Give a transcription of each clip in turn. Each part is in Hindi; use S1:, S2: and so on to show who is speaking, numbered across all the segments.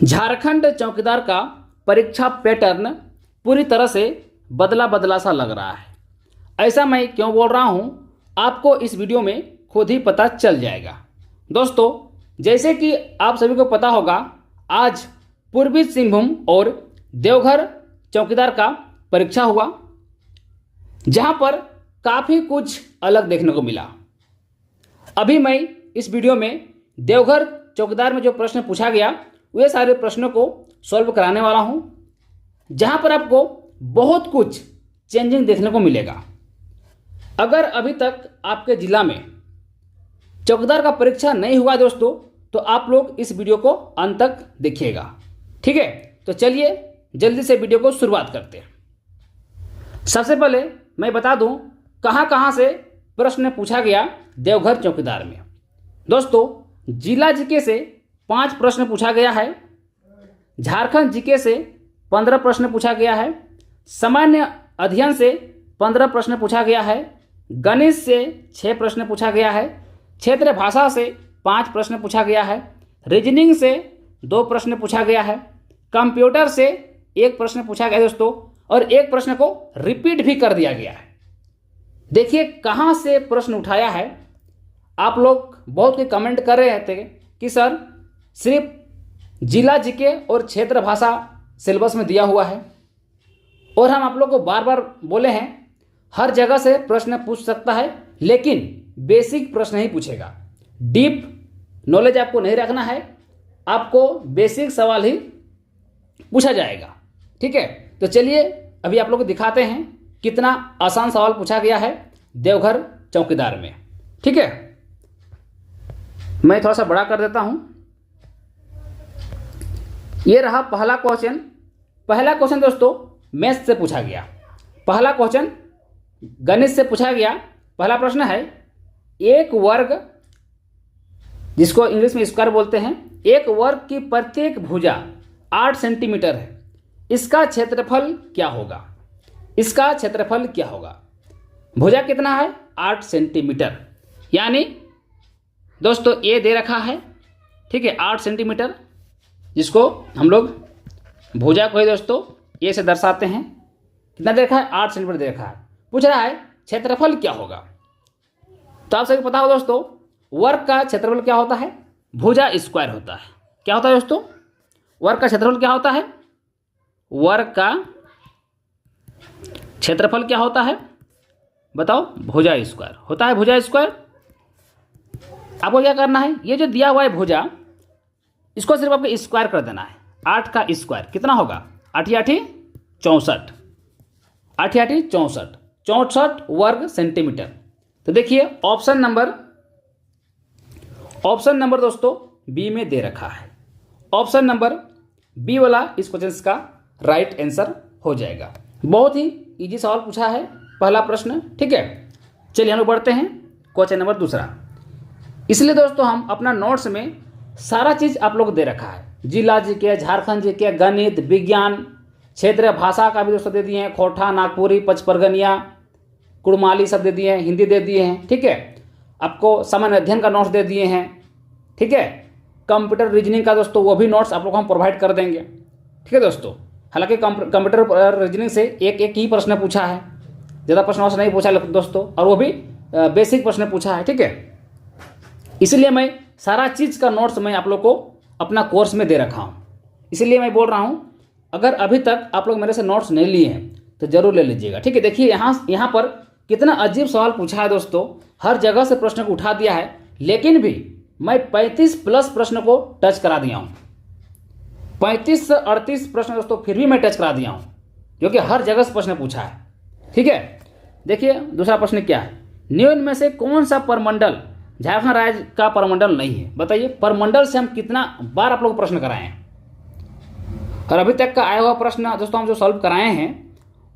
S1: झारखंड चौकीदार का परीक्षा पैटर्न पूरी तरह से बदला बदला सा लग रहा है। ऐसा मैं क्यों बोल रहा हूं, आपको इस वीडियो में खुद ही पता चल जाएगा। दोस्तों, जैसे कि आप सभी को पता होगा, आज पूर्वी सिंहभूम और देवघर चौकीदार का परीक्षा हुआ, जहां पर काफ़ी कुछ अलग देखने को मिला। अभी मैं इस वीडियो में देवघर चौकीदार में जो प्रश्न पूछा गया, वे सारे प्रश्नों को सॉल्व कराने वाला हूं, जहां पर आपको बहुत कुछ चेंजिंग देखने को मिलेगा। अगर अभी तक आपके ज़िला में चौकीदार का परीक्षा नहीं हुआ दोस्तों, तो आप लोग इस वीडियो को अंत तक देखिएगा, ठीक है। तो चलिए जल्दी से वीडियो को शुरुआत करते हैं। सबसे पहले मैं बता दूं कहां से प्रश्न पूछा गया देवघर चौकीदार में। दोस्तों, जिला जीके से 5 प्रश्न पूछा गया है, झारखंड जीके से 15 प्रश्न पूछा गया है, सामान्य अध्ययन से 15 प्रश्न पूछा गया है, गणित से 6 प्रश्न पूछा गया है, क्षेत्र भाषा से 5 प्रश्न पूछा गया है, रीजनिंग से 2 प्रश्न पूछा गया है, कंप्यूटर से 1 प्रश्न पूछा गया दोस्तों, और 1 प्रश्न को रिपीट भी कर दिया गया है। देखिए कहाँ से प्रश्न उठाया है। आप लोग बहुत के कमेंट कर रहे थे कि सर सिर्फ जिला जीके और क्षेत्र भाषा सिलेबस में दिया हुआ है, और हम आप लोग को बार बार बोले हैं हर जगह से प्रश्न पूछ सकता है, लेकिन बेसिक प्रश्न ही पूछेगा। डीप नॉलेज आपको नहीं रखना है, आपको बेसिक सवाल ही पूछा जाएगा, ठीक है। तो चलिए अभी आप लोग को दिखाते हैं कितना आसान सवाल पूछा गया है देवघर चौकीदार में, ठीक है। मैं थोड़ा सा बड़ा कर देता हूं। ये रहा पहला क्वेश्चन। पहला क्वेश्चन दोस्तों मैथ्स से पूछा गया। पहला क्वेश्चन गणित से पूछा गया। पहला प्रश्न है, एक वर्ग, जिसको इंग्लिश में स्क्वायर बोलते हैं, एक वर्ग की प्रत्येक भुजा 8 सेंटीमीटर है, इसका क्षेत्रफल क्या होगा? इसका क्षेत्रफल क्या होगा? भुजा कितना है? 8 सेंटीमीटर। यानी दोस्तों ये दे रखा है, ठीक है, 8 सेंटीमीटर, जिसको हम लोग भुजा को ही दोस्तों ये से दर्शाते हैं। कितना दे रखा है? 8 सेंटीमीटर दे रखा है। पूछ रहा है क्षेत्रफल क्या होगा। तो आप सभी पता हो दोस्तों, वर्ग का क्षेत्रफल क्या होता है? भुजा स्क्वायर होता है। क्या होता है दोस्तों? वर्ग का क्षेत्रफल क्या होता है? वर्ग का क्षेत्रफल क्या होता है? बताओ। भुजा स्क्वायर होता है। भुजा स्क्वायर। आपको क्या करना है, ये जो दिया हुआ है भुजा, इसको सिर्फ आपको स्क्वायर कर देना है। 8 का स्क्वायर कितना होगा? 8 8 64। 8 8 64, 64 वर्ग सेंटीमीटर। तो देखिए ऑप्शन नंबर दोस्तों बी में दे रखा है। ऑप्शन नंबर बी वाला इस क्वेश्चन का राइट आंसर हो जाएगा। बहुत ही इजी सवाल पूछा है पहला प्रश्न, ठीक है। चलिए हम लोग बढ़ते हैं क्वेश्चन नंबर दूसरा। इसलिए दोस्तों हम अपना नोट्स में सारा चीज़ आप लोग दे रखा है। जिला जीके, झारखंड जीके, गणित, विज्ञान, क्षेत्रीय भाषा का भी दोस्तों दे दिए हैं। खोरठा, नागपुरी, पचपरगनिया, कुड़माली सब दे दिए हैं, हिंदी दे दिए हैं, ठीक है। आपको सामान्य अध्ययन का नोट्स दे दिए हैं, ठीक है। कंप्यूटर रीजनिंग का दोस्तों वो भी नोट्स आप लोग हम प्रोवाइड कर देंगे, ठीक है दोस्तों। हालांकि कंप्यूटर रीजनिंग से एक ही प्रश्न पूछा है, ज़्यादा प्रश्न नहीं पूछा दोस्तों, और वो भी बेसिक प्रश्न पूछा है, ठीक है। इसलिए मैं सारा चीज़ का नोट्स मैं आप लोग को अपना कोर्स में दे रखा हूँ। इसलिए मैं बोल रहा हूँ, अगर अभी तक आप लोग मेरे से नोट्स नहीं लिए हैं तो ज़रूर ले लीजिएगा, ठीक है। देखिए यहाँ पर कितना अजीब सवाल पूछा है दोस्तों। हर जगह से प्रश्न को उठा दिया है, लेकिन भी मैं 35+ प्रश्न को टच करा दिया हूँ। 35 से 38 प्रश्न दोस्तों फिर भी मैं टच करा दिया हूँ, क्योंकि हर जगह से प्रश्न पूछा है, ठीक है। देखिए दूसरा प्रश्न क्या है, निम्न में से कौन सा परमंडल झारखंड राज्य का परमंडल नहीं है? बताइए। परमंडल से हम कितना बार आप लोग प्रश्न कराए हैं, और अभी तक का आया हुआ प्रश्न दोस्तों हम जो सॉल्व कराए हैं,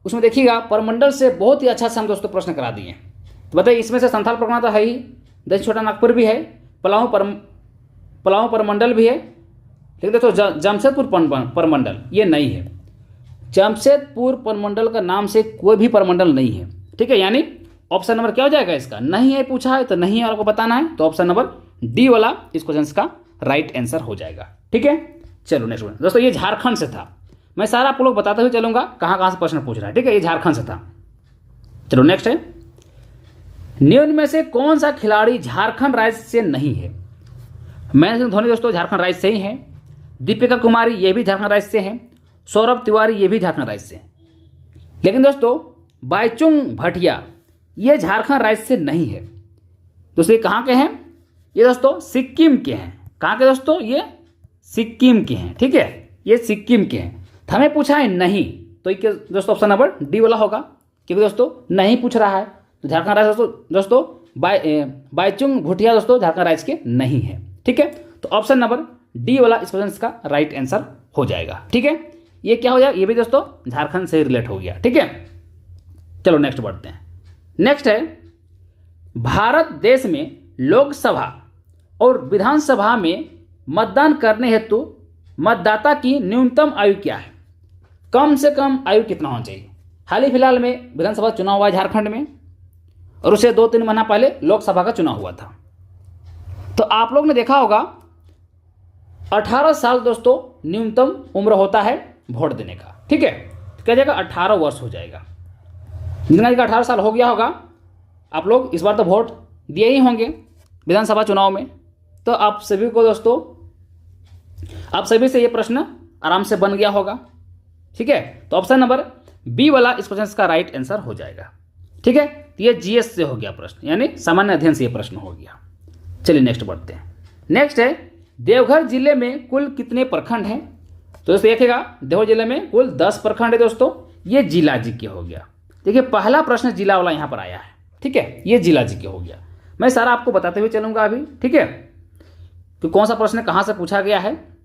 S1: उसमें देखिएगा परमंडल से बहुत ही अच्छा से हम दोस्तों प्रश्न करा दिए हैं। तो बताइए, इसमें से संथाल परगना तो है ही, दक्षिण छोटा नागपुर भी है, पलामू परमंडल भी है, लेकिन दोस्तों जमशेदपुर परमंडल ये नहीं है। जमशेदपुर परमंडल का नाम से कोई भी परमंडल नहीं है, ठीक है। यानी ऑप्शन नंबर क्या हो जाएगा इसका? नहीं है पूछा है तो नहीं है, आपको बताना है। तो ऑप्शन नंबर डी वाला इस क्वेश्चन का राइट आंसर हो जाएगा, ठीक है। चलो नेक्स्ट क्वेश्चन दोस्तों, ये झारखंड से था। मैं सारा आपको लोग बताते हुए चलूंगा कहाँ कहाँ से प्रश्न पूछ रहा है, ठीक है। ये झारखंड से था। चलो नेक्स्ट है, निम्न में से कौन सा खिलाड़ी झारखंड राज्य से नहीं है? महेंद्र सिंह धोनी दोस्तों झारखंड राज्य से ही है। दीपिका कुमारी ये भी झारखंड राज्य से है। सौरभ तिवारी ये भी झारखंड राज्य से है। लेकिन दोस्तों बाईचुंग भटिया ये झारखंड राज्य से नहीं है। दोस्तों ये कहाँ के हैं? ये दोस्तों सिक्किम के हैं। कहाँ के दोस्तों? ये सिक्किम के हैं, ठीक है, ये सिक्किम के हैं। तो हमें पूछा है नहीं, तो ये दोस्तों ऑप्शन नंबर डी वाला होगा, क्योंकि दोस्तों नहीं पूछ रहा है। तो झारखंड राज्य दोस्तों बाईचुंग भूटिया दोस्तों झारखंड राज्य के नहीं है, ठीक है। तो ऑप्शन नंबर डी वाला इस क्वेश्चन का राइट आंसर हो जाएगा, ठीक है। ये क्या हो जाएगा? ये भी दोस्तों झारखंड से रिलेट हो गया, ठीक है। चलो नेक्स्ट बढ़ते हैं। नेक्स्ट है, भारत देश में लोकसभा और विधानसभा में मतदान करने हेतु मतदाता की न्यूनतम आयु क्या है? कम से कम आयु कितना होना चाहिए? हाल ही फिलहाल में विधानसभा चुनाव हुआ झारखंड में, और उससे 2-3 महीना पहले लोकसभा का चुनाव हुआ था। तो आप लोग ने देखा होगा 18 साल दोस्तों न्यूनतम उम्र होता है वोट देने का, ठीक है। तो क्या जाएगा? 18 वर्ष हो जाएगा। जितना 18 साल हो गया होगा, आप लोग इस बार तो वोट दिए ही होंगे विधानसभा चुनाव में। तो आप सभी को दोस्तों, आप सभी से ये प्रश्न आराम से बन गया होगा, ठीक है। तो ऑप्शन नंबर बी वाला इस क्वेश्चन का राइट आंसर हो जाएगा, ठीक है। तो ये जीएस से हो गया प्रश्न, यानी सामान्य अध्ययन से ये प्रश्न हो गया। चलिए नेक्स्ट बढ़ते हैं। नेक्स्ट है, देवघर जिले में कुल कितने प्रखंड हैं? तो दोस्तों देखिएगा, देवघर जिले में कुल 10 प्रखंड है दोस्तों। ये जिला जी के हो गया। देखिए पहला प्रश्न जिला वाला यहाँ पर आया है, ठीक है, ये जिला जी के हो गया। मैं सारा आपको बताते हुए चलूंगा अभी, ठीक है, कि कौन सा प्रश्न कहाँ से पूछा गया है।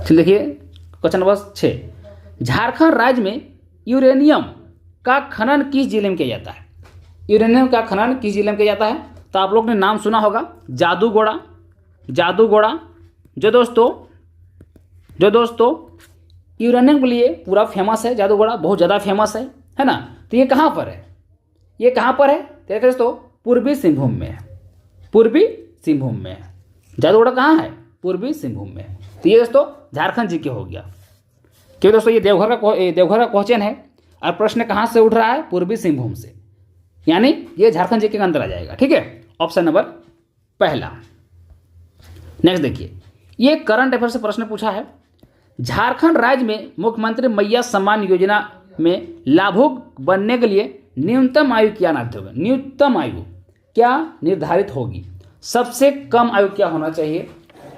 S1: देखिए क्वेश्चन नंबर 6, झारखंड राज्य में यूरेनियम का खनन किस जिले में किया जाता है? यूरेनियम का खनन किस जिले में किया जाता है? तो आप लोग ने नाम सुना होगा जादूगोड़ा। जादूगोड़ा जो दोस्तों यूरेनियम के लिए पूरा फेमस है। जादूगोड़ा बहुत ज़्यादा फेमस है ना। तो ये कहाँ पर है? ये कहाँ पर है? देखिए दोस्तों पूर्वी सिंहभूम में है। पूर्वी सिंहभूम में है। जादूगोड़ा कहाँ है? पूर्वी सिंहभूम में है। तो ये दोस्तों झारखंड जी के हो गया, क्योंकि दोस्तों ये देवघर का क्वेश्चन है, और प्रश्न कहाँ से उठ रहा है? पूर्वी सिंहभूम से, यानी ये झारखंड जी के अंदर आ जाएगा, ठीक है। ऑप्शन नंबर पहला। नेक्स्ट देखिए, ये करंट अफेयर से प्रश्न पूछा है। झारखंड राज्य में मुख्यमंत्री मैया सम्मान योजना में लाभुक बनने के लिए न्यूनतम आयु क्या निर्धारित होगी? न्यूनतम आयु क्या निर्धारित होगी? सबसे कम आयु क्या होना चाहिए,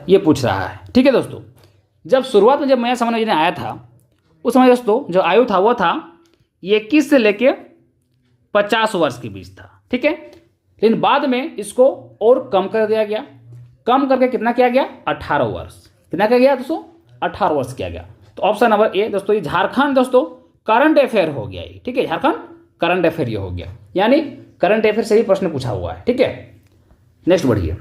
S1: ये पूछ रहा है, ठीक है दोस्तों। जब शुरुआत में जब मैया सम्मान योजना आया था, उस समय दोस्तों जो आयु था वो था 21 से लेके 50 वर्ष के बीच था, ठीक है। लेकिन बाद में इसको और कम कर दिया गया। कम करके कितना किया गया? 18 वर्ष। कितना किया गया दोस्तों? 18 वर्ष किया गया। तो ऑप्शन नंबर ए दोस्तों, ये झारखंड दोस्तों करंट अफेयर हो गया ये, ठीक है। झारखंड करंट अफेयर ये हो गया, यानी करंट अफेयर से ही प्रश्न पूछा हुआ है, ठीक है। नेक्स्ट बढ़िए,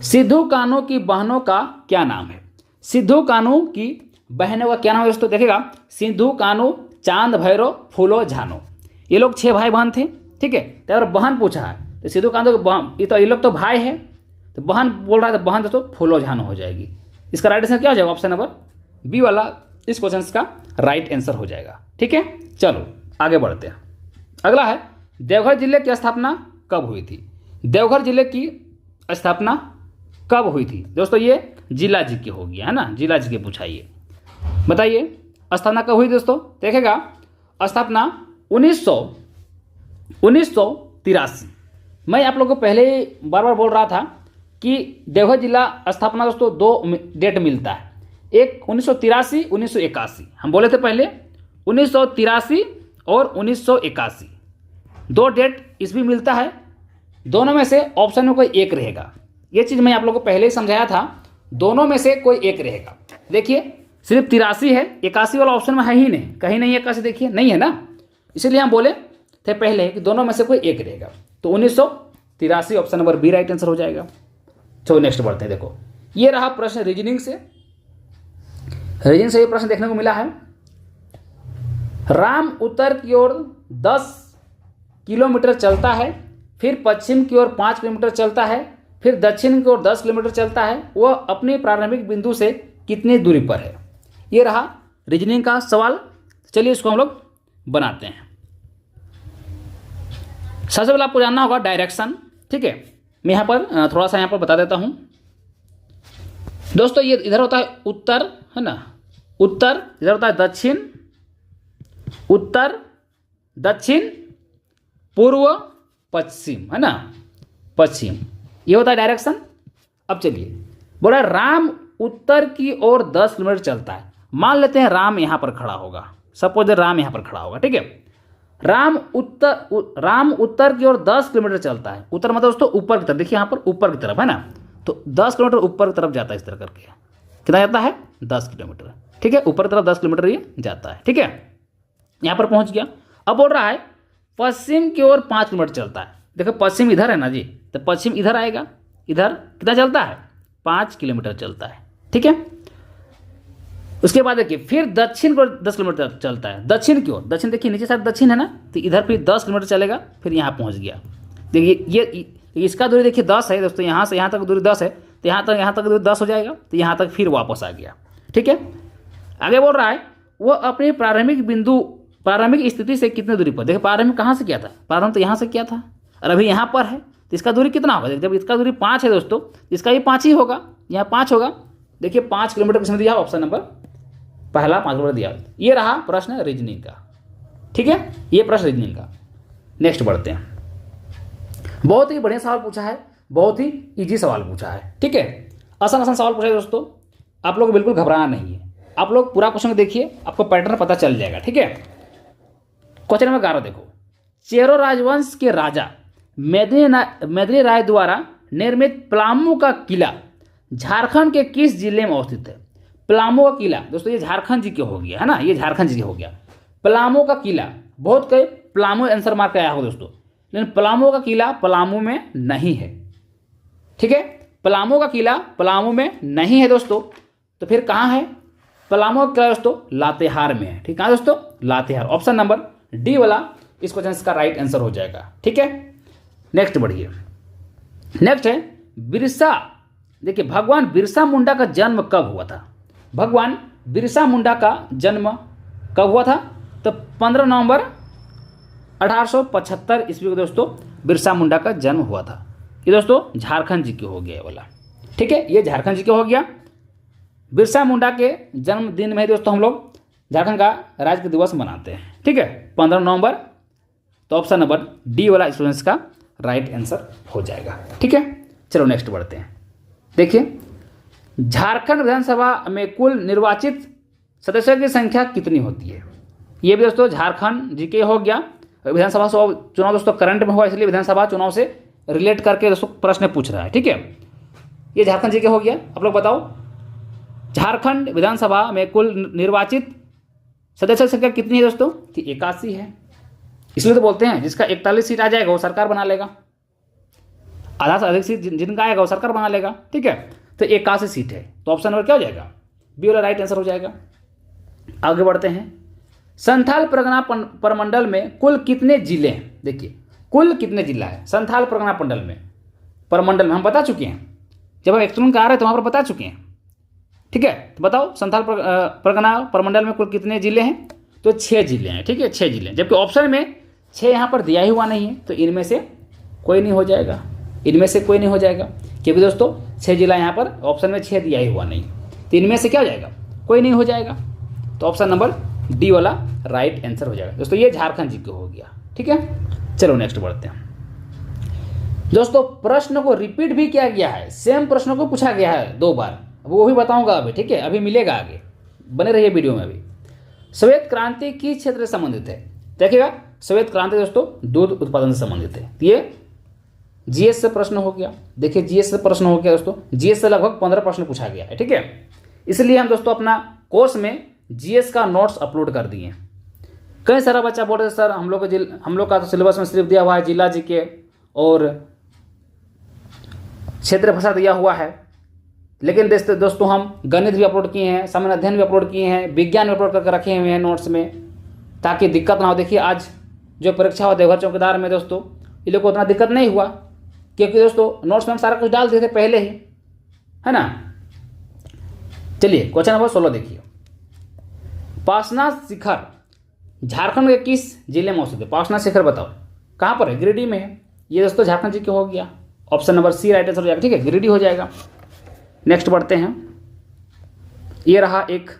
S1: सिद्धू कान्हू की बहनों का क्या नाम है? सिद्धू कान्हू की बहनों का क्या नाम है दोस्तों? देखिएगा, सिद्धू कान्हू, चांद भैरव, फूलो झानो, ये लोग 6 भाई बहन थे, ठीक है। तो अगर बहन पूछा है तो सिद्धू कान्हू ये लोग तो भाई है, तो बहन बोल रहा है, तो बहन दोस्तों फूलो झानो हो जाएगी। इसका राइट आंसर क्या हो जाएगा? ऑप्शन नंबर बी वाला इस क्वेश्चन का राइट आंसर हो जाएगा, ठीक है। चलो आगे बढ़ते हैं। अगला है, देवघर जिले की स्थापना कब हुई थी? देवघर जिले की स्थापना कब हुई थी दोस्तों? ये जिला जी की होगी, है ना, जिला जी के पूछाइए, बताइए स्थापना कब हुई दोस्तों? देखेगा, स्थापना 1983। मैं आप लोगों को पहले बार बार बोल रहा था कि देवघर जिला स्थापना दोस्तों 2 डेट मिलता है, एक 1983, 1981। हम बोले थे पहले 1983 और 1981, 2 डेट इसमें मिलता है। दोनों में से ऑप्शन में कोई एक रहेगा। ये चीज़ मैं आप लोगों को पहले ही समझाया था, दोनों में से कोई एक रहेगा। देखिए सिर्फ 83 है, 81 वाला ऑप्शन में है ही नहीं, कहीं नहीं है 81, देखिए नहीं है ना, इसलिए हम बोले थे पहले कि दोनों में से कोई एक रहेगा। तो 1983 option number B right answer हो जाएगा। चलो नेक्स्ट बढ़ते हैं। देखो ये रहा प्रश्न रीजनिंग से। रीजनिंग से ये प्रश्न देखने को मिला है, राम उत्तर की ओर 10 किलोमीटर चलता है, फिर पश्चिम की ओर 5 किलोमीटर चलता है, फिर दक्षिण की ओर 10 किलोमीटर चलता है, वह अपने प्रारंभिक बिंदु से कितनी दूरी पर है। ये रहा रीजनिंग का सवाल। चलिए इसको हम लोग बनाते हैं। सबसे पहले आपको जानना होगा डायरेक्शन, ठीक है। मैं यहाँ पर थोड़ा सा यहाँ पर बता देता हूँ दोस्तों। ये इधर होता है उत्तर, है ना, उत्तर, इधर होता है दक्षिण, उत्तर, दक्षिण, पूर्व, पश्चिम, है ना, पश्चिम, ये होता है डायरेक्शन। अब चलिए बोला राम उत्तर की ओर 10 किलोमीटर चलता है। मान लेते हैं राम यहाँ पर खड़ा होगा, सपोज राम यहाँ पर खड़ा होगा, ठीक है। राम उत्तर की ओर 10 किलोमीटर चलता है। उत्तर मतलब दोस्तों ऊपर की तरफ, देखिए यहाँ पर ऊपर की तरफ, है ना, तो 10 किलोमीटर ऊपर की तरफ जाता है। इस तरह करके कितना जाता है, 10 किलोमीटर, ठीक है, ऊपर की तरफ 10 किलोमीटर ये जाता है, ठीक है। यहाँ पर पहुँच गया। अब बोल रहा है पश्चिम की ओर 5 किलोमीटर चलता है। देखो पश्चिम इधर है ना जी, तो पश्चिम इधर आएगा, इधर कितना चलता है, 5 किलोमीटर चलता है, ठीक है। उसके बाद देखिए फिर दक्षिण की ओर 10 किलोमीटर चलता है। दक्षिण की ओर, दक्षिण देखिए नीचे साइड दक्षिण है ना, तो इधर फिर 10 किलोमीटर चलेगा, फिर यहाँ पहुँच गया। देखिए ये इसका दूरी देखिए 10 है दोस्तों, यहाँ से यहाँ तक दूरी 10 है, तो यहाँ तक दूरी 10 हो जाएगा, तो यहाँ तक फिर वापस आ गया, ठीक है। आगे बोल रहा है वो अपने प्रारंभिक स्थिति से कितनी दूरी पर। देखिए प्रारंभ कहाँ से किया था, प्रारंभ तो यहाँ से किया था, और अभी यहाँ पर है, तो इसका दूरी कितना होगा। जब इसका दूरी 5 है दोस्तों, इसका भी 5 ही होगा, यहाँ 5 होगा। देखिए 5 किलोमीटर किसने दिया, ऑप्शन नंबर पहला 5 किलोमीटर दिया। ये रहा प्रश्न रीजनिंग का, ठीक है, ये प्रश्न रीजनिंग का। नेक्स्ट बढ़ते हैं। बहुत ही बढ़िया सवाल पूछा है, बहुत ही इजी सवाल पूछा है, ठीक है, आसान सवाल पूछा है दोस्तों। आप लोग बिल्कुल घबराना नहीं है, आप लोग पूरा क्वेश्चन देखिए, आपको पैटर्न पता चल जाएगा, ठीक है। क्वेश्चन नंबर 11 देखो, चेरो राजवंश के राजा मेदिनी राय द्वारा निर्मित पलामू का किला झारखंड के किस जिले में अवस्थित है। पलामू का किला दोस्तों ये झारखंड जी के हो गया, है ना, ये झारखंड जी के हो गया। पलामू का किला, बहुत कई पलामू आंसर मार्क आया हो दोस्तों, लेकिन पलामू का किला पलामू में नहीं है, ठीक है। पलामू का किला पलामू में नहीं है दोस्तों, तो फिर कहाँ है। पलामू का किला दोस्तों लातेहार में है, ठीक है दोस्तों, लातेहार। ऑप्शन नंबर डी वाला इस क्वेश्चन का राइट आंसर हो जाएगा, ठीक है। नेक्स्ट बढ़िए। नेक्स्ट है बिरसा। देखिए भगवान बिरसा मुंडा का जन्म कब हुआ था। भगवान बिरसा मुंडा का जन्म कब हुआ था, तो 15 नवंबर 1875 ईस्वी को दोस्तों बिरसा मुंडा का जन्म हुआ था। ये दोस्तों झारखंड जी के हो गया वाला, ठीक है, ये झारखंड जी के हो गया। बिरसा मुंडा के जन्मदिन में दोस्तों हम लोग झारखंड का राज्य दिवस मनाते हैं, ठीक है, 15 नवंबर। तो ऑप्शन नंबर डी वाला स्टूडेंट्स का राइट आंसर हो जाएगा, ठीक है। चलो नेक्स्ट बढ़ते हैं। देखिए झारखंड विधानसभा में कुल निर्वाचित सदस्यों की संख्या कितनी होती है। ये भी दोस्तों झारखंड जी के हो गया। विधानसभा चुनाव दोस्तों करंट में हुआ, इसलिए विधानसभा चुनाव से रिलेट करके दोस्तों प्रश्न पूछ रहा है, ठीक है। ये झारखंड जी के हो गया। आप लोग बताओ झारखंड विधानसभा में कुल निर्वाचित सदस्यों की संख्या कितनी है दोस्तों, कि 81 है। इसलिए तो बोलते हैं जिसका 41 सीट आ जाएगा वो सरकार बना लेगा, आधा से अधिक सीट जिनका आएगा वो सरकार बना लेगा, ठीक है। तो 81 सीट है, तो ऑप्शन नंबर क्या हो जाएगा, बी वाला राइट आंसर हो जाएगा। आगे बढ़ते हैं। संथाल परगना प्रमंडल में कुल कितने जिले हैं। देखिए कुल कितने जिला है संथाल परगना प्रमंडल में हम बता चुके हैं, जब हम एक्सप्लेन कर रहे हैं तो वहाँ पर बता चुके हैं, ठीक है। तो बताओ संथाल परगना प्रमंडल में कुल कितने जिले हैं, तो 6 जिले हैं, ठीक है, 6 जिले हैं। जबकि ऑप्शन में 6 यहाँ पर दिया ही हुआ नहीं है, तो इनमें से कोई नहीं हो जाएगा, इनमें से कोई नहीं हो जाएगा, क्योंकि दोस्तों 6 जिला यहाँ पर ऑप्शन में 6 दिया ही हुआ नहीं, तो इनमें से क्या हो जाएगा, कोई नहीं हो जाएगा। तो ऑप्शन नंबर डी वाला राइट आंसर हो जाएगा दोस्तों। ये झारखंड जी को हो गया, ठीक है। चलो नेक्स्ट बढ़ते हैं दोस्तों। प्रश्न को रिपीट भी किया गया है, सेम प्रश्नों को पूछा गया है 2 बार, वो भी बताऊंगा अभी, ठीक है, अभी मिलेगा आगे, बने रहिए वीडियो में। अभी श्वेत क्रांति किस क्षेत्र से संबंधित है। देखिएगा श्वेत क्रांति दोस्तों दूध उत्पादन से संबंधित है। ये जीएस से प्रश्न हो गया। देखिए जीएस से प्रश्न हो गया दोस्तों, जीएस से लगभग 15 प्रश्न पूछा गया है, ठीक है। इसलिए हम दोस्तों अपना कोर्स में जीएस का नोट्स अपलोड कर दिए। कई सारा बच्चा बोल रहे सर हम लोग का तो सिलेबस में सिर्फ दिया हुआ है जिला जीके और क्षेत्र भाषा दिया हुआ है, लेकिन दोस्तों हम गणित भी अपलोड किए हैं, सामान्य अध्ययन भी अपलोड किए हैं, विज्ञान भी अपलोड करके रखे हुए हैं नोट्स में, ताकि दिक्कत ना हो। देखिए आज जो परीक्षा हुआ देवघर चौकीदार में दोस्तों, ये लोग को उतना दिक्कत नहीं हुआ, क्योंकि दोस्तों नोट्स में हम सारा कुछ डाल दिए थे पहले ही, है ना। चलिए क्वेश्चन नंबर 16 देखिए। पासनाथ शिखर झारखंड के किस जिले में स्थित है? पासनाथ शिखर बताओ कहाँ पर है? गिरिडीह में है। ये दोस्तों झारखंड जी के हो गया, option number C right answer हो जाएगा, ठीक है, गिरिडीह हो जाएगा। नेक्स्ट बढ़ते हैं। ये रहा एक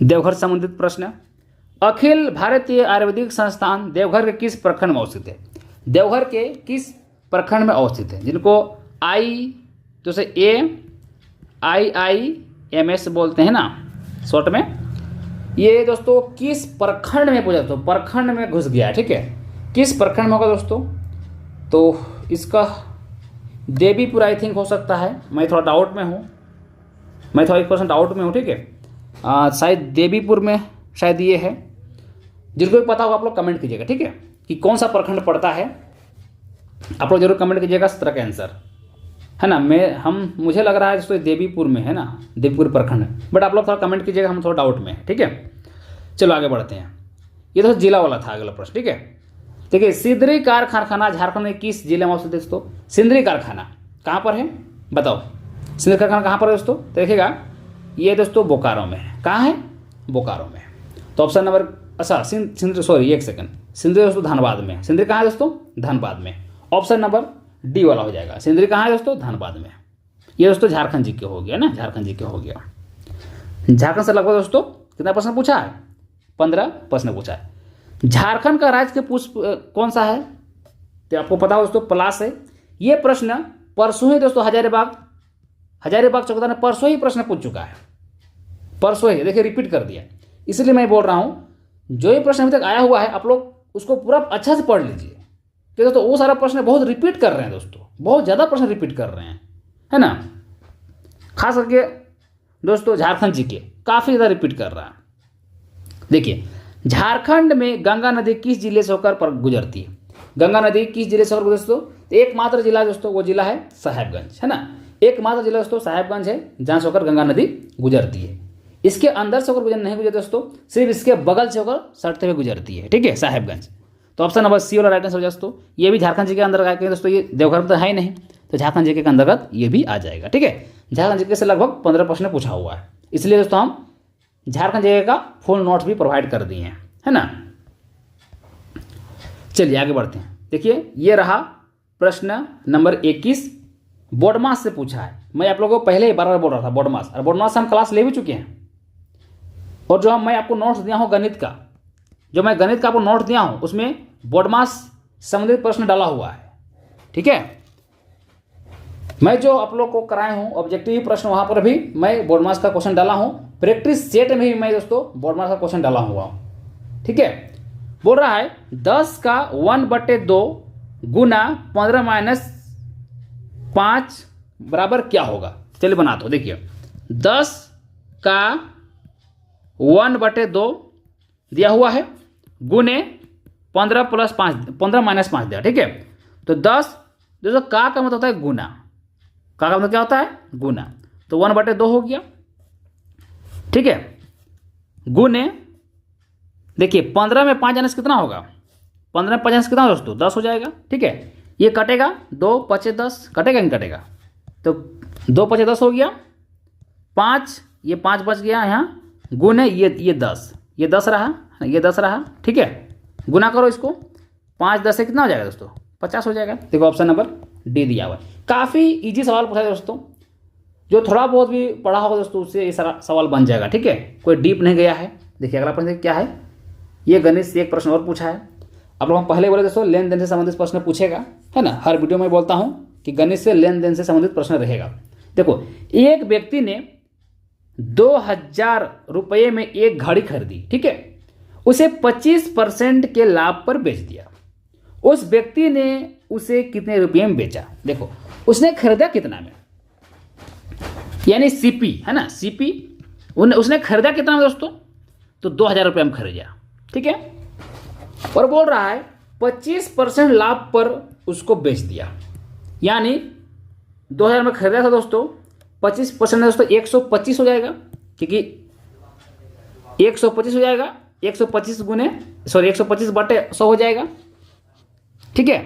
S1: देवघर संबंधित प्रश्न। अखिल भारतीय आयुर्वेदिक संस्थान देवघर के किस प्रखंड में अवस्थित है? देवघर के किस प्रखंड में अवस्थित है? जिनको जैसे AIIMS बोलते हैं ना शॉर्ट में। ये दोस्तों किस प्रखंड में पूछा? तो प्रखंड में घुस गया है, ठीक है। किस प्रखंड में होगा दोस्तों? तो इसका देवीपुर आई थिंक हो सकता है, मैं थोड़ा डाउट में हूँ, मैं थोड़ा 1% डाउट में हूँ, ठीक है। शायद देवीपुर में शायद ये है। जिनको भी पता होगा आप लोग कमेंट कीजिएगा, ठीक है, कि कौन सा प्रखंड पड़ता है। आप लोग जरूर कमेंट कीजिएगा इस तरह का आंसर, है ना। मुझे लग रहा है दोस्तों देवीपुर में है ना, देवीपुर प्रखंड, बट आप लोग थोड़ा कमेंट कीजिएगा, हम थोड़ा डाउट में है, ठीक है। चलो आगे बढ़ते हैं। ये तो जिला वाला था अगला प्रश्न, ठीक है। देखिए सिंदरी कारखाना झारखंड में किस जिले में स्थित है दोस्तों? सिंदरी कारखाना कहाँ पर है बताओ? सिंदरी कारखाना कहाँ पर है दोस्तों? तो देखिएगा ये दोस्तों बोकारो में है। कहाँ है? बोकारो में। तो ऑप्शन नंबर सिंदरी, सॉरी एक सेकंड, सिंदरी दोस्तों धनबाद में। सिंदरी कहाँ है दोस्तों? धनबाद में। ऑप्शन नंबर डी वाला हो जाएगा। सिंदरी कहाँ है दोस्तों? धनबाद में। ये दोस्तों झारखंड जी के हो गया ना, झारखंड जी के हो गया। झारखंड से लगभग दोस्तों कितना प्रश्न पूछा है? 15 प्रश्न पूछा है। झारखंड का राज्य के पुष्प कौन सा है? तो आपको पता हो दोस्तों पलाश है। ये प्रश्न परसों ही दोस्तों हजारीबाग चौकीदार ने परसों ही प्रश्न पूछ चुका है, परसों ही, देखिए रिपीट कर दिया। इसलिए मैं बोल रहा हूँ जो ये प्रश्न अभी तक आया हुआ है आप लोग उसको पूरा अच्छा से पढ़ लीजिए, कि दोस्तों वो सारा प्रश्न बहुत रिपीट कर रहे हैं दोस्तों, बहुत ज़्यादा प्रश्न रिपीट कर रहे हैं, है ना। खास करके दोस्तों झारखंड जी के काफ़ी ज़्यादा रिपीट कर रहा है। देखिए झारखंड में गंगा नदी किस जिले से होकर गुजरती है? गंगा नदी किस जिले से होकर दोस्तों? तो एकमात्र जिला दोस्तों वो जिला है साहेबगंज, है ना। एकमात्र जिला दोस्तों साहेबगंज है जहाँ से होकर गंगा नदी गुजरती है। इसके अंदर से होकर नहीं गुजरती दोस्तों, सिर्फ इसके बगल से होकर सटते हुए गुजरती है, ठीक है, साहेबगंज। तो ऑप्शन नंबर सी वाला राइट आंसर हो जाए दोस्तों। ये भी झारखंड जी के अंदर आएगा दोस्तों, ये देवघर में तो है ही नहीं, तो झारखंड जी के अंतर्गत ये भी आ जाएगा, ठीक है। झारखंड जी के से लगभग 15 प्रश्न पूछा हुआ है, इसलिए दोस्तों हम झारखंड जी का फुल नोट्स भी प्रोवाइड कर दिए हैं, है ना। चलिए आगे बढ़ते हैं। देखिए ये रहा प्रश्न नंबर 21, बोर्डमास से पूछा है। मैं आप लोगों को पहले ही बार बोल रहा था बोर्डमास, और बोर्डमास हम क्लास ले भी चुके हैं। और जो मैं आपको नोट्स दिया हूँ गणित का, जो मैं गणित का आपको नोट्स दिया हूँ उसमें बोर्डमास संबंधित प्रश्न डाला हुआ है, ठीक है। मैं जो आप लोग को कराए हूँ ऑब्जेक्टिव प्रश्न, वहां पर भी मैं बोर्डमास का क्वेश्चन डाला हूँ। प्रैक्टिस सेट में भी मैं दोस्तों बोर्डमास का क्वेश्चन डाला हुआ हूँ, ठीक है। बोल रहा है 10 का 1/2 गुना 15 - 5 बराबर क्या होगा? चलिए बना दो। देखिए 10 का 1/2 दिया हुआ है, गुने 15 + 5, 15 - 5 दिया, ठीक है। तो 10 दोस्तों का मतलब होता है गुना, का मतलब क्या होता है? गुना। तो 1/2 हो गया, ठीक है, गुने देखिए 15 में 5 जाने से कितना होगा? 15 में 5 जाने से कितना दोस्तों? 10 हो जाएगा, ठीक है। ये कटेगा 2 × 5 = 10, कटेगा नहीं कटेगा? तो 2 × 5 = 10 हो गया, 5 ये 5 बच गया यहाँ, गुने ये 10, ये 10 रहा, ये 10 रहा, ठीक है। गुना करो इसको, 5 × 10 से कितना हो जाएगा दोस्तों? 50 हो जाएगा। देखो ऑप्शन नंबर डी दिया हुआ है। काफ़ी इजी सवाल पूछा है दोस्तों, जो थोड़ा बहुत भी पढ़ा होगा दोस्तों उससे ये सारा सवाल बन जाएगा, ठीक है, कोई डीप नहीं गया है। देखिए अगला प्रश्न क्या है, ये गणित से एक प्रश्न और पूछा है। आप लोग हम पहले बोले दोस्तों लेन देन से संबंधित प्रश्न पूछेगा, है ना। हर वीडियो में बोलता हूँ कि गणित से लेन देन से संबंधित प्रश्न रहेगा। देखो एक व्यक्ति ने 2000 रुपये में एक घड़ी खरीदी, ठीक है, उसे 25% के लाभ पर बेच दिया। उस व्यक्ति ने उसे कितने रुपये में बेचा? देखो उसने खरीदा कितना में, यानी सीपी, है ना, सीपी उसने खरीदा कितना में दोस्तों? तो 2000 रुपये में खरीदा, ठीक है। और बोल रहा है 25% लाभ पर उसको बेच दिया, यानी 2000 में खरीदा था दोस्तों, 25% दोस्तों 125 हो जाएगा, क्योंकि 125 हो जाएगा, 125 × 100 हो जाएगा, ठीक है।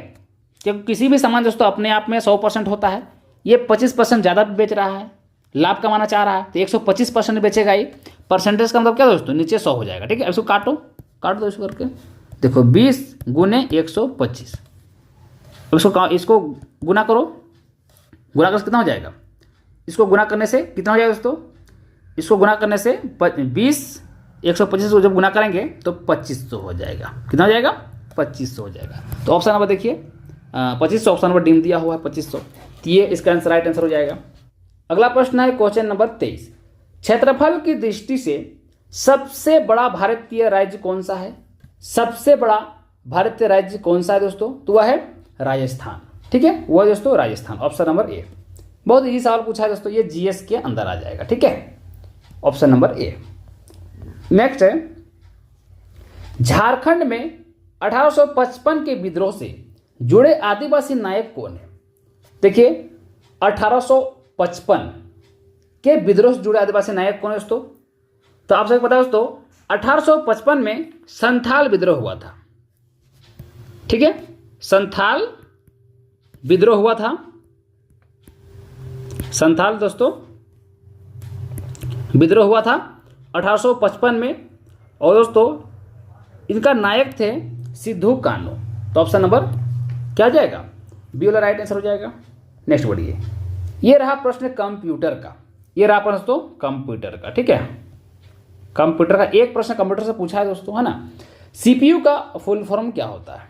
S1: क्योंकि किसी भी सामान दोस्तों अपने आप में 100% होता है, ये 25% ज़्यादा बेच रहा है, लाभ कमाना चाह रहा है, तो 125% बेचेगा ये। परसेंटेज का मतलब क्या दोस्तों, नीचे 100 हो जाएगा। ठीक है, इसको काटो, काट दो इसको करके, देखो 20 गुने 125, इसको गुना करो, गुना करके कितना हो जाएगा, इसको गुना करने से कितना हो जाएगा दोस्तों, इसको गुना करने से 20 125 को जब गुना करेंगे तो 2500 हो जाएगा। कितना हो जाएगा, 2500 हो जाएगा। तो ऑप्शन नंबर देखिए 2500 ऑप्शन नंबर डी दिया हुआ है 2500, तो ये इसका आंसर राइट आंसर हो जाएगा। अगला प्रश्न है क्वेश्चन नंबर 23, क्षेत्रफल की दृष्टि से सबसे बड़ा भारतीय राज्य कौन सा है? सबसे बड़ा भारतीय राज्य कौन सा है दोस्तों? तो वह है राजस्थान। ठीक है, वह दोस्तों राजस्थान, ऑप्शन नंबर ए। बहुत इजी सवाल पूछा है दोस्तों, ये जीएस के अंदर आ जाएगा। ठीक है, ऑप्शन नंबर ए। नेक्स्ट है, झारखंड में 1855 के विद्रोह से जुड़े आदिवासी नायक कौन है? देखिए 1855 के विद्रोह से जुड़े आदिवासी नायक कौन है दोस्तों? तो आप सबको पता है दोस्तों 1855 में संथाल विद्रोह हुआ था। ठीक है, संथाल विद्रोह हुआ था, संथाल दोस्तों विद्रोह हुआ था 1855 में, और दोस्तों इनका नायक थे सिद्धू कान्हू। तो ऑप्शन नंबर क्या आ जाएगा, बी वाला राइट आंसर हो जाएगा। नेक्स्ट बढ़िए, ये रहा प्रश्न कंप्यूटर का, ये रहा प्रश्न दोस्तों कंप्यूटर का। ठीक है, कंप्यूटर का एक प्रश्न कंप्यूटर से पूछा है दोस्तों, है ना। सीपीयू का फुल फॉर्म क्या होता है?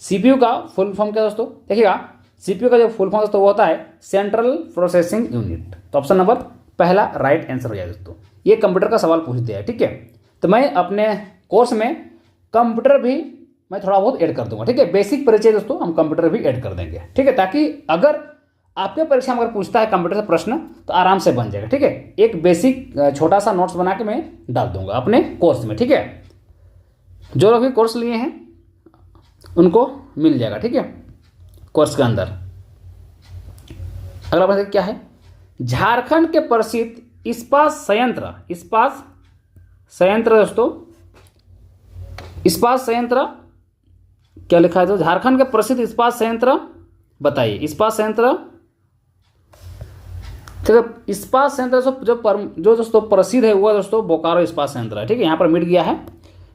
S1: सीपीयू का फुल फॉर्म क्या दोस्तों, देखिएगा सीपीयू का जो फुल फॉर्म दोस्तों वो होता है सेंट्रल प्रोसेसिंग यूनिट। तो ऑप्शन नंबर पहला राइट आंसर हो जाएगा दोस्तों। ये कंप्यूटर का सवाल पूछ दिया है। ठीक है, तो मैं अपने कोर्स में कंप्यूटर भी मैं थोड़ा बहुत ऐड कर दूंगा। ठीक है, बेसिक परिचय दोस्तों हम कंप्यूटर भी ऐड कर देंगे। ठीक है, ताकि अगर आपके परीक्षा में अगर पूछता है कंप्यूटर से प्रश्न तो आराम से बन जाएगा। ठीक है, एक बेसिक छोटा सा नोट्स बना के मैं डाल दूंगा अपने कोर्स में। ठीक है, जो लोग भी कोर्स लिए हैं उनको मिल जाएगा। ठीक है, कोर्स के अंदर। अगला प्रश्न क्या है, झारखंड के प्रसिद्ध इस्पात संयंत्र दोस्तों, इस्पात संयंत्र क्या लिखा है? तो झारखंड के प्रसिद्ध इस्पात संयंत्र बताइए। इस्पात संयंत्र, ठीक है, इस्पात संयंत्र जो दोस्तों प्रसिद्ध है वो दोस्तों बोकारो इस्पात संयंत्र है। ठीक है, यहाँ पर मिट गया है,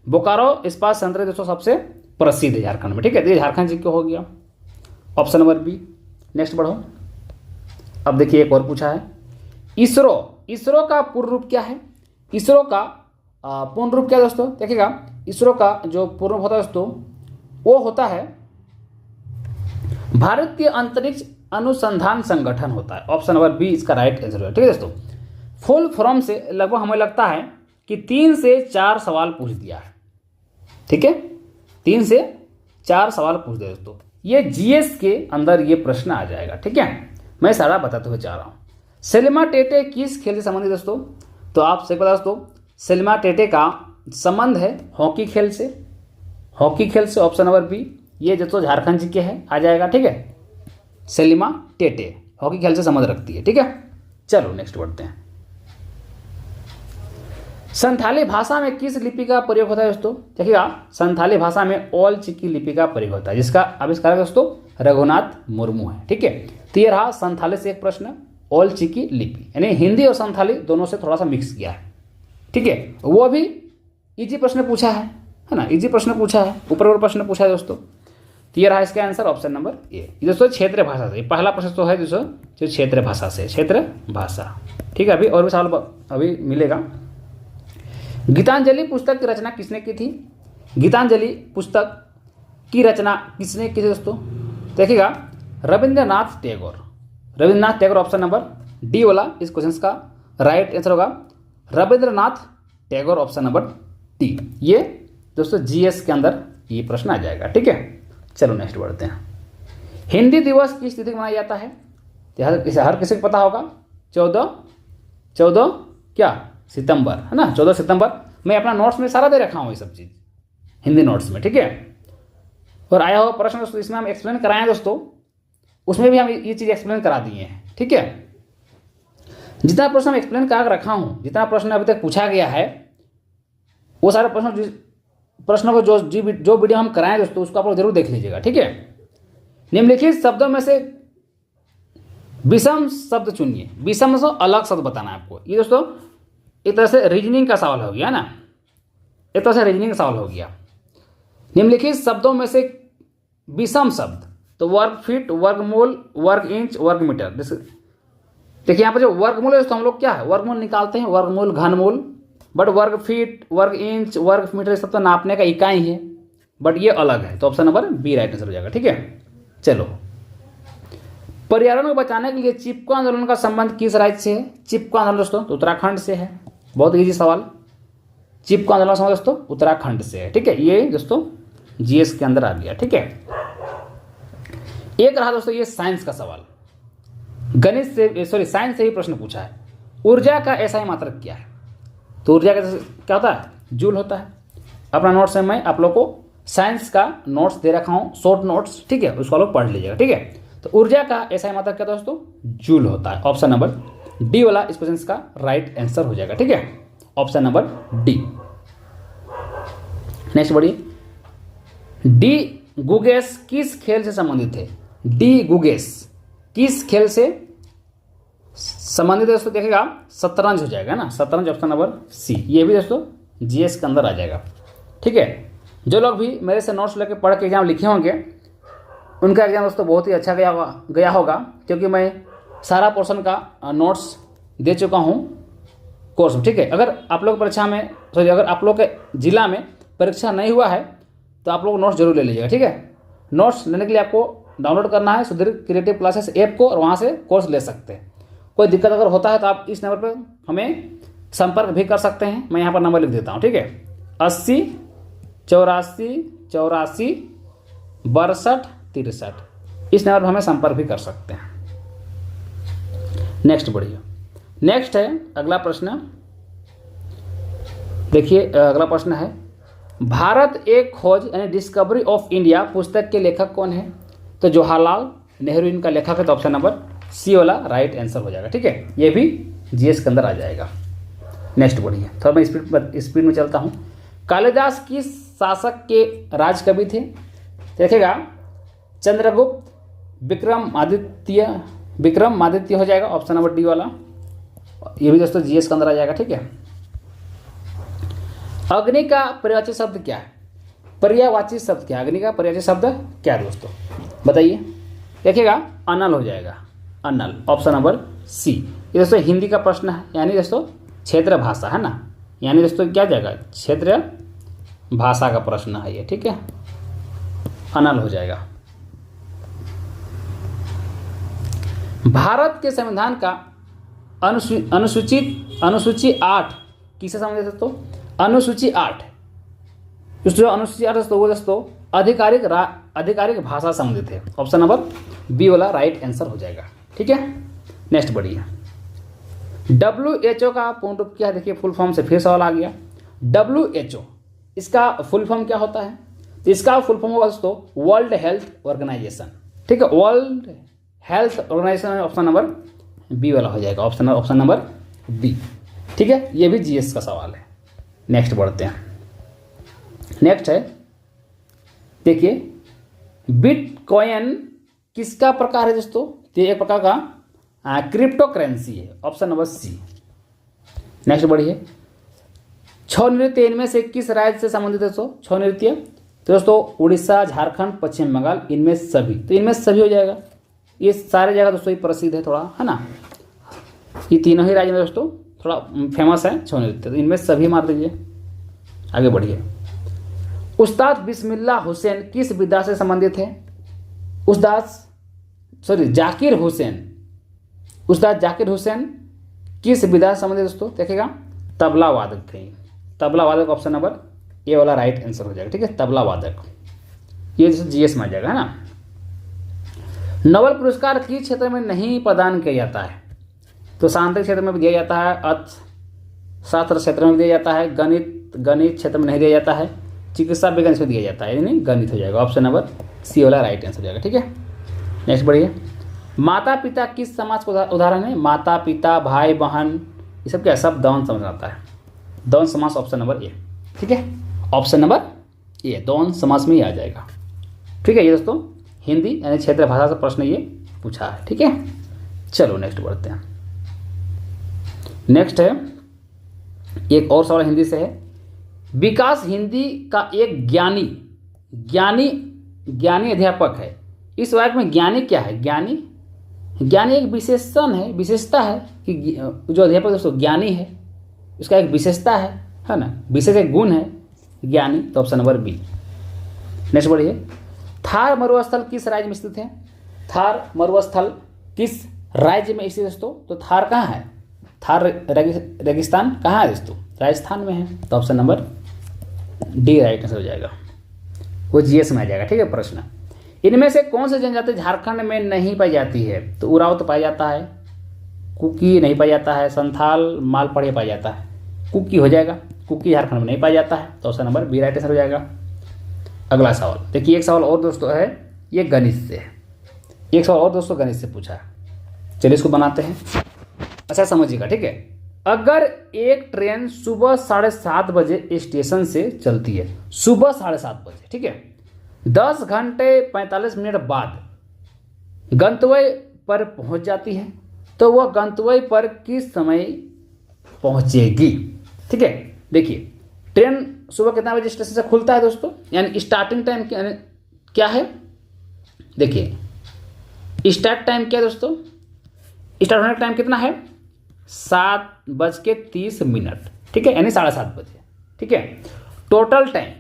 S1: बोकारो इस्पात संयंत्र दोस्तों सबसे प्रसिद्ध है झारखंड में। ठीक है, तो ये झारखंड जी क्यों हो गया, ऑप्शन नंबर बी। नेक्स्ट बढ़ो, अब देखिए एक और पूछा है, इसरो का पूर्ण रूप क्या है? इसरो का पूर्ण रूप क्या दोस्तों? देखिएगा इसरो का जो पूर्ण रूप होता है दोस्तों वो होता है भारतीय अंतरिक्ष अनुसंधान संगठन होता है। ऑप्शन नंबर बी इसका राइट आंसर है। ठीक है दोस्तों, फुल फॉर्म से लगभग हमें लगता है कि 3 से 4 सवाल पूछ दिया है। ठीक है, 3 से 4 सवाल पूछ दिया दोस्तों, ये जीएस के अंदर ये प्रश्न आ जाएगा। ठीक है, मैं सारा बताते हुए जा रहा हूँ। सेलिमा टेटे किस खेल से संबंधित दोस्तों? तो आप से पता दोस्तों सेलिमा टेटे का संबंध है हॉकी खेल से, हॉकी खेल से। ऑप्शन नंबर बी, ये दोस्तों झारखंड जी के है, आ जाएगा। ठीक है, सेलिमा टेटे हॉकी खेल से संबंध रखती है। ठीक है, चलो नेक्स्ट बढ़ते हैं। संथाली भाषा में किस लिपि का प्रयोग होता है दोस्तों? देखिएगा संथाली भाषा में ओल चिकी लिपि का प्रयोग होता है, जिसका आविष्कारक दोस्तों रघुनाथ मुर्मू है। ठीक है, तो ये रहा संथाली से एक प्रश्न, ओल चिकी लिपि, यानी हिंदी और संथाली दोनों से थोड़ा सा मिक्स किया है। ठीक है, वो भी इजी प्रश्न पूछा है ना, इजी प्रश्न पूछा है, ऊपर प्रश्न पूछा है दोस्तों। तो ये रहा इसका आंसर ऑप्शन नंबर ए। दोस्तों क्षेत्रीय भाषा से पहला प्रश्न तो है दोस्तों जो क्षेत्रीय भाषा से, क्षेत्र भाषा। ठीक है, अभी और भी सवाल अभी मिलेगा। गीतांजलि पुस्तक की रचना किसने की थी? गीतांजलि पुस्तक की रचना किसने की थी दोस्तों? देखिएगा Rabindranath Tagore, Rabindranath Tagore. Option number D वाला इस क्वेश्चन का राइट आंसर होगा Rabindranath Tagore, option number D. ये दोस्तों जीएस के अंदर ये प्रश्न आ जाएगा। ठीक है, चलो नेक्स्ट बढ़ते हैं। हिंदी दिवस किस तिथि को मनाया जाता है? हर किसी को पता होगा, 14 क्या सितंबर, है ना, 14 सितंबर। मैं अपना नोट्स में सारा दे रखा हूँ ये सब चीज़ हिंदी नोट्स में। ठीक है, और आया हुआ प्रश्न दोस्तों इसमें हम एक्सप्लेन कराएं दोस्तों, उसमें भी हम ये चीज़ एक्सप्लेन करा दिए हैं। ठीक है, जितना प्रश्न हम एक्सप्लेन करा रखा हूँ, जितना प्रश्न अभी तक पूछा गया है वो सारे प्रश्नों को जो वीडियो हम कराएं दोस्तों उसको आप लोग जरूर देख लीजिएगा। ठीक है, निम्नलिखित शब्दों में से विषम शब्द चुनिए। विषम से अलग शब्द बताना है आपको। ये दोस्तों एक तरह से रीजनिंग का सवाल हो गया ना, एक तरह से रीजनिंग का सवाल हो गया। निम्नलिखित शब्दों में से विषम शब्द, तो वर्ग फीट, वर्गमूल, वर्ग इंच, वर्ग मीटर। देखिए यहाँ पर जो वर्गमूल है तो हम लोग क्या है, वर्गमूल निकालते हैं, वर्गमूल, घनमूल, बट वर्ग फीट, वर्ग इंच, वर्ग मीटर सब तो नापने का इकाई है, बट ये अलग है। तो option number B right answer हो जाएगा। ठीक है, चलो। पर्यावरण को बचाने के लिए चिपको आंदोलन का संबंध किस राज्य से है? चिपको आंदोलन दोस्तों तो उत्तराखंड से है। बहुत इजी सवाल। चिपको आंदोलन का संबंध दोस्तों उत्तराखंड से है। ठीक है, ये दोस्तों जीएस के अंदर आ गया। ठीक है, एक रहा दोस्तों ये साइंस का सवाल। गणित से साइंस से ही प्रश्न पूछा है। ऊर्जा का एसआई मात्रक क्या है? तो ऊर्जा का क्या होता है? जूल होता है। अपना नोट्स में मैं आप लोग को साइंस का नोट्स दे रखा हूँ, शॉर्ट नोट्स। ठीक है, उसको लोग पढ़ लीजिएगा। ठीक है, तो ऊर्जा का एसआई मात्रक क्या दोस्तों? जूल होता है। ऑप्शन नंबर डी वाला इस क्वेश्चन का राइट आंसर हो जाएगा। ठीक है, ऑप्शन नंबर डी। नेक्स्ट बढ़िए। डी गुगेस किस खेल से संबंधित है? डी गुगेस किस खेल से संबंधित है दोस्तों? देखेगा शतरंज हो जाएगा ना, शतरंज। Option number C. ये भी दोस्तों जीएस के अंदर आ जाएगा। ठीक है, जो लोग भी मेरे से नोट्स लेके पढ़ के एग्जाम लिखे होंगे उनका एग्जाम दोस्तों बहुत ही अच्छा गया होगा, क्योंकि मैं सारा पोर्शन का नोट्स दे चुका हूँ कोर्स में। ठीक है, अगर आप लोग परीक्षा में अगर आप लोग के जिला में परीक्षा नहीं हुआ है तो आप लोग नोट्स जरूर ले लीजिएगा। ठीक है, नोट्स लेने के लिए आपको डाउनलोड करना है सुधीर क्रिएटिव क्लासेस ऐप को, और वहाँ से कोर्स ले सकते हैं। कोई दिक्कत अगर होता है तो आप इस नंबर पर हमें संपर्क भी कर सकते हैं। मैं यहाँ पर नंबर लिख देता हूँ। ठीक है, 80 84 84 62 63। इस नंबर पर हमें संपर्क भी कर सकते हैं। नेक्स्ट बढ़िए। नेक्स्ट है अगला प्रश्न। देखिए अगला प्रश्न है, भारत एक खोज यानी डिस्कवरी ऑफ इंडिया पुस्तक के लेखक कौन है? तो जवाहरलाल नेहरू इनका लेखक है। तो ऑप्शन नंबर सी वाला राइट आंसर हो जाएगा। ठीक है, ये भी जीएस के अंदर आ जाएगा। नेक्स्ट बढ़िए, थोड़ा मैं स्पीड में चलता हूँ। कालिदास किस शासक के राज कवि थे? देखिएगा चंद्रगुप्त, विक्रमादित्य हो जाएगा। ऑप्शन नंबर डी वाला, ये भी दोस्तों जीएस के अंदर आ जाएगा। ठीक है, अग्नि का पर्यायवाची शब्द क्या है? पर्यायवाची शब्द क्या है? अग्नि का पर्यायवाची शब्द क्या है दोस्तों, बताइए। देखिएगा अनल हो जाएगा, अनल। Option number C. ये दोस्तों हिंदी का प्रश्न है, यानी दोस्तों क्षेत्र भाषा है ना, यानी दोस्तों क्या जाएगा? क्षेत्र भाषा का प्रश्न है ये। ठीक है, अनल हो जाएगा। भारत के संविधान का अनुसूची 8 किससे संबंधित है दोस्तों? अनुसूची 8 जो अनुसूची 8 दोस्तों वो दोस्तों आधिकारिक भाषा संबंधित है। ऑप्शन नंबर बी वाला राइट आंसर हो जाएगा। ठीक है, नेक्स्ट बढ़िए। WHO का पूर्ण रूप क्या है? देखिए फुल फॉर्म से फिर सवाल आ गया। WHO इसका फुल फॉर्म क्या होता है? तो इसका फुल फॉर्म होगा दोस्तों वर्ल्ड हेल्थ ऑर्गेनाइजेशन। ठीक है, world health organization. Option number B वाला हो जाएगा। Option number B. ठीक है, ये भी जीएस का सवाल है। नेक्स्ट बढ़ते हैं। नेक्स्ट है देखिए बिटकॉइन किसका प्रकार है दोस्तों? तो एक प्रकार का क्रिप्टो करेंसी है। Option number C. नेक्स्ट बढ़िए। छौ नृत्य इनमें से किस राज्य से संबंधित है दोस्तों? छौ नृत्य तो दोस्तों उड़ीसा, झारखंड, पश्चिम बंगाल, इनमें सभी। तो इनमें सभी हो जाएगा। ये सारे जगह दोस्तों ये प्रसिद्ध है थोड़ा, है ना। ये तीनों ही राज्य में दोस्तों थोड़ा फेमस है छौ नृत्य, तो इनमें सभी मार दीजिए। आगे बढ़िए। उस्ताद बिस्मिल्लाह हुसैन किस विधा से संबंधित है? उस्ताद जाकिर हुसैन किस विधा से संबंधित दोस्तों? देखिएगा तबला वादक थे। तबला वादक ऑप्शन नंबर ए वाला राइट आंसर हो जाएगा। ठीक है, तबला वादक, ये जैसे जीएस में आ जाएगा, है ना। नोबेल पुरस्कार किस क्षेत्र में नहीं प्रदान किया जाता है? तो सांख्यिक क्षेत्र में भी दिया जाता है, अर्थशास्त्र क्षेत्र में दिया जाता है, गणित क्षेत्र में नहीं दिया जाता है, चिकित्सा विज्ञान से दिया जाता है, यानी गणित हो जाएगा। ऑप्शन नंबर सी वाला राइट आंसर हो जाएगा। ठीक है, नेक्स्ट बढ़िए। माता पिता किस समाज का उदाहरण है? माता पिता, भाई बहन, ये सब क्या सब दौन समाज आता है। दौन समास ऑप्शन नंबर ए। ठीक है, ऑप्शन नंबर ए दौन समास में ही आ जाएगा। ठीक है, ये दोस्तों हिंदी यानी क्षेत्रीय भाषा से प्रश्न ये पूछा है। ठीक है, चलो नेक्स्ट बढ़ते हैं। नेक्स्ट है एक और सवाल हिंदी से है। विकास हिंदी का एक ज्ञानी अध्यापक है। इस वाक्य में ज्ञानी क्या है? ज्ञानी एक विशेषण है, विशेषता है कि जो अध्यापक दोस्तों ज्ञानी है, उसका एक विशेषता है ना, विशेष एक गुण है ज्ञानी। तो ऑप्शन नंबर बी। नेक्स्ट बढ़िए। थार मरुस्थल किस राज्य में स्थित है? थार मरुस्थल किस राज्य में स्थित है दोस्तों? तो थार कहाँ है? थार रेगिस्तान कहाँ है दोस्तों? राजस्थान में है। तो option number D right answer हो जाएगा, वो जीएस में आ जाएगा। ठीक है प्रश्न। इनमें से कौन सी जनजाति झारखंड में नहीं पाई जाती है? तो उराव तो पाया जाता है, कुकी नहीं पाया जाता है, संथाल मालपड़े पाया जाता है। कुकी हो जाएगा, कुकी झारखंड में नहीं पाया जाता है। तो option number B right answer हो जाएगा। अगला सवाल देखिए, एक सवाल और दोस्तों है, ये गणित से है। एक सवाल और दोस्तों गणित से पूछा है, चलिए इसको बनाते हैं। अच्छा समझिएगा, ठीक है। अगर एक ट्रेन सुबह 7:30 बजे स्टेशन से चलती है, सुबह 7:30 बजे, ठीक है, 10 घंटे 45 मिनट बाद गंतव्य पर पहुंच जाती है, तो वह गंतव्य पर किस समय पहुंचेगी? ठीक है, देखिए ट्रेन सुबह कितना बजे स्टेशन से खुलता है दोस्तों, यानी स्टार्टिंग टाइम क्या है? देखिए स्टार्ट टाइम क्या है दोस्तों? स्टार्ट होने का टाइम कितना है? 7:30, ठीक है, यानी 7:30 बजे। ठीक है, टोटल टाइम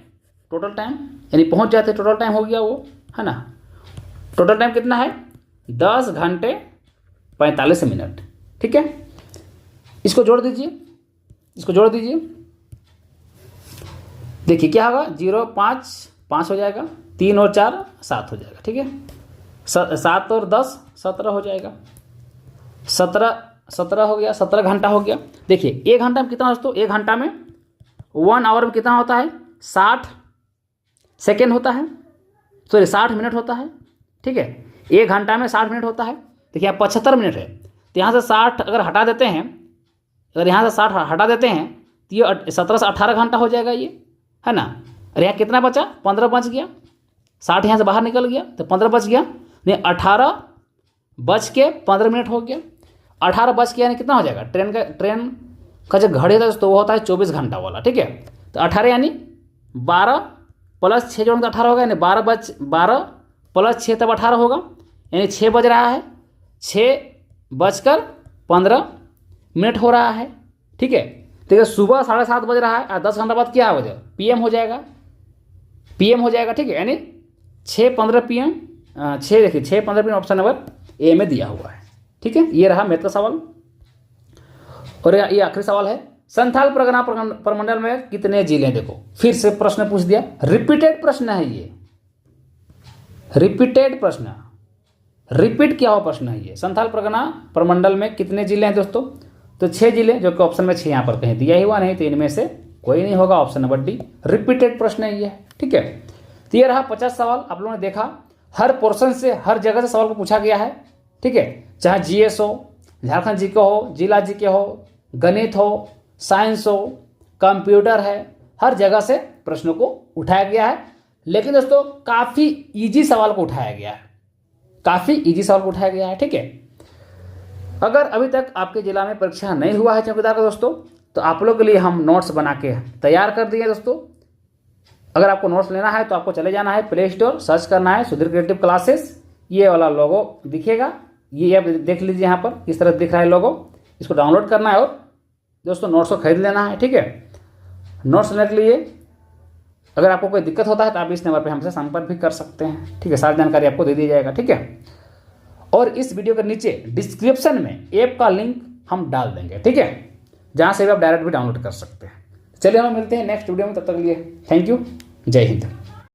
S1: यानी पहुंच जाते, टोटल टाइम हो गया वो, है ना। टोटल टाइम कितना है? 10 घंटे 45 मिनट। ठीक है, इसको जोड़ दीजिए, देखिए क्या होगा? 0 5 5 हो जाएगा, 3 और 4 7 हो जाएगा। ठीक है, 7 और 10 17 हो जाएगा, 17 हो गया, 17 घंटा हो गया। देखिए 1 घंटा में कितना दोस्तों? 1 घंटा में 1 आवर में कितना होता है? 60 सेकेंड होता है, सॉरी 60 मिनट होता है। ठीक है, 1 घंटा में 60 मिनट होता है। देखिए यहाँ 75 मिनट है, तो यहाँ से 60 अगर हटा देते हैं, तो ये 17 से 18 घंटा हो जाएगा ये, है ना। और यहाँ कितना बचा? 15 बच गया, 60 यहाँ से बाहर निकल गया तो 15 बच गया, नहीं 18 बच के 15 मिनट हो गया। 18 बच के यानी कितना हो जाएगा? ट्रेन का जो घड़ी होता है दोस्तों वो होता है 24 घंटा वाला। ठीक है, तो 18 यानी 12 + 6 जोड़ेंगे तो 18 होगा, यानी 12 + 6 तब 18 होगा, यानी 6 बज रहा है, 6:15 हो रहा है। ठीक है, तो सुबह 7:30 बज रहा है और 10 घंटा बाद क्या हो जाएगा? PM हो जाएगा, ठीक है, यानी 6:15 PM। 6:15 PM option number A में दिया हुआ है। ठीक है, ये रहा मैथ का सवाल। और ये आखिरी सवाल है, संथाल परगना प्रमंडल में कितने जिले? देखो फिर से प्रश्न पूछ दिया, रिपीटेड प्रश्न है ये, रिपीटेड प्रश्न, रिपीट किया हुआ प्रश्न है ये। संथाल परगना प्रमंडल में कितने जिले हैं दोस्तों? तो 6 जिले, जो कि ऑप्शन में 6 यहाँ पर कहीं दिया ही हुआ नहीं, तो इनमें से कोई नहीं होगा, ऑप्शन नंबर डी। रिपीटेड प्रश्न है ये। ठीक है, तो ये रहा 50 सवाल। आप लोगों ने देखा हर पोर्शन से, हर जगह से सवाल को पूछा गया है। ठीक है, चाहे GS हो, झारखंड जी के हो, जिला जी के हो, गणित हो, साइंस हो, कंप्यूटर है, हर जगह से प्रश्नों को उठाया गया है। लेकिन दोस्तों काफ़ी इजी सवाल को उठाया गया है, ठीक है। अगर अभी तक आपके जिला में परीक्षा नहीं हुआ है चौकीदार का दोस्तों, तो आप लोग के लिए हम नोट्स बना के तैयार कर दिए दोस्तों। अगर आपको नोट्स लेना है तो आपको चले जाना है प्ले स्टोर, सर्च करना है सुधीर क्रिएटिव क्लासेस, ये वाला लोगो दिखेगा, ये आप देख लीजिए यहाँ पर किस तरह दिख रहा है लोगो, इसको डाउनलोड करना है और दोस्तों नोट्स को खरीद लेना है। ठीक है, नोट्स लेने के लिए अगर आपको कोई दिक्कत होता है तो आप इस नंबर पर हमसे संपर्क भी कर सकते हैं। ठीक है, सारी जानकारी आपको दे दी जाएगा। ठीक है, और इस वीडियो के नीचे डिस्क्रिप्शन में ऐप का लिंक हम डाल देंगे। ठीक है, जहाँ से भी आप डायरेक्ट भी डाउनलोड कर सकते हैं। चलिए हम मिलते हैं नेक्स्ट वीडियो में, तब तक के लिए थैंक यू, जय हिंद।